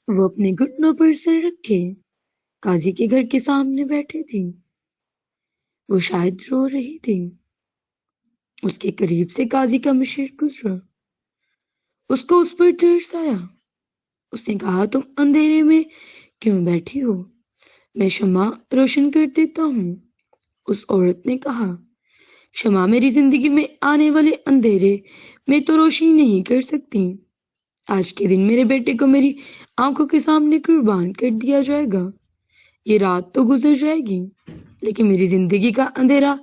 وہ اپنے گھٹنوں پر سر رکھے قاضی کے گھر کے سامنے بیٹھے تھی۔ وہ شاید رو رہی تھی۔ اس کے قریب سے قاضی کا مشیر گزرا۔ اس کو اس پر ترس آیا۔ اس نے کہا، تم اندھیرے میں کیوں بیٹھی ہو؟ میں شمع روشن کر دیتا ہوں۔ اس عورت نے کہا، شمع میری زندگی میں آنے والے اندھیرے میں تو روشنی نہیں کر سکتی۔ آج کے دن میرے بیٹے کو میری آنکھوں کے سامنے قربان کر دیا جائے گا۔ یہ رات تو گزر جائے گی، لیکن میری زندگی کا اندھیرا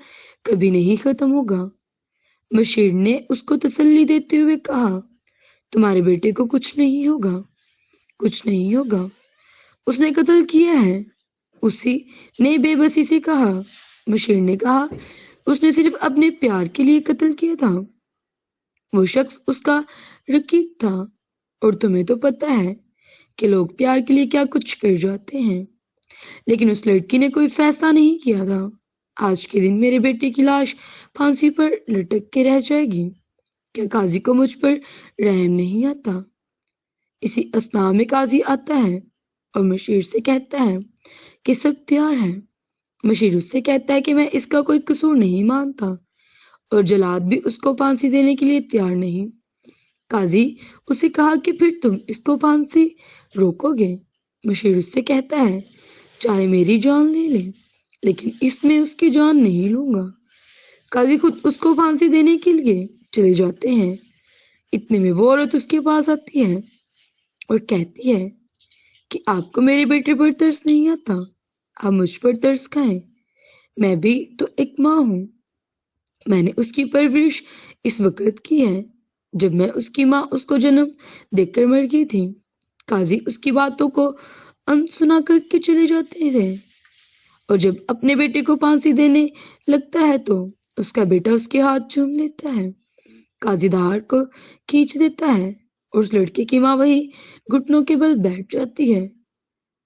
کبھی نہیں ختم ہوگا۔ مشیر نے اس کو تسلی دیتے ہوئے کہا، تمہارے بیٹے کو کچھ نہیں ہوگا، کچھ نہیں ہوگا۔ اس نے قتل کیا ہے، اسی نے بے بسی سے کہا۔ مشیر نے کہا، اس نے صرف اپنے پیار کے لیے قتل کیا تھا۔ وہ شخص اس کا رقیب تھا، اور تمہیں تو پتہ ہے کہ لوگ پیار کے لیے کیا کچھ کر جاتے ہیں۔ لیکن اس لڑکی نے کوئی فیصلہ نہیں کیا تھا۔ آج کے دن میرے بیٹے کی لاش پھانسی پر لٹک کے رہ جائے گی۔ کیا قاضی کو مجھ پر رحم نہیں آتا؟ اسی اثناء میں قاضی آتا ہے اور مشیر سے کہتا ہے کہ سب تیار ہے۔ مشیر اس سے کہتا ہے کہ میں اس کا کوئی قصور نہیں مانتا، اور جلاد بھی اس کو پھانسی دینے کے لیے تیار نہیں۔ قاضی اسے کہا کہ پھر تم اس کو پھانسی روکو گے؟ مشیر اس سے کہتا ہے، چاہے میری جان لے لے، لیکن اس میں اس کی جان نہیں لوں گا۔ قاضی خود اس کو پھانسی دینے کے لیے چلے جاتے ہیں۔ اتنے میں وہ عورت اس کے پاس آتی ہے اور کہتی ہے کہ آپ کو میرے بیٹے پر ترس نہیں آتا، آپ مجھ پر ترس کھائیں۔ میں بھی تو ایک ماں ہوں۔ میں نے اس کی پرورش اس وقت کی ہے جب میں اس کی ماں اس کو جنم دے کر مر گئی تھی۔ قاضی اس کی باتوں کو انسنا کر کے چلے جاتے تھے، اور جب اپنے بیٹے کو پھانسی دینے لگتا ہے تو اس کا بیٹا اس کے ہاتھ چوم لیتا ہے۔ قاضی دھار کو کھینچ دیتا ہے اور اس لڑکے کی ماں وہی گھٹنوں کے بل بیٹھ جاتی ہے۔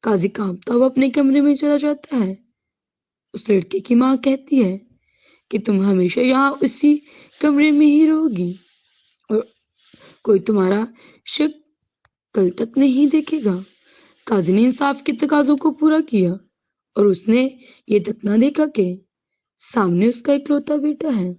قاضی کانپتا ہوا اپنے کمرے میں چلا جاتا ہے۔ اس لڑکے کی ماں کہتی ہے کہ تم ہمیشہ یہاں اسی کمرے میں ہی رہو گی، اور کوئی تمہارا شک کل تک نہیں دیکھے گا۔ قاضی نے انصاف کے تقاضوں کو پورا کیا، اور اس نے یہ تک نہ دیکھا کہ سامنے اس کا اکلوتا بیٹا ہے۔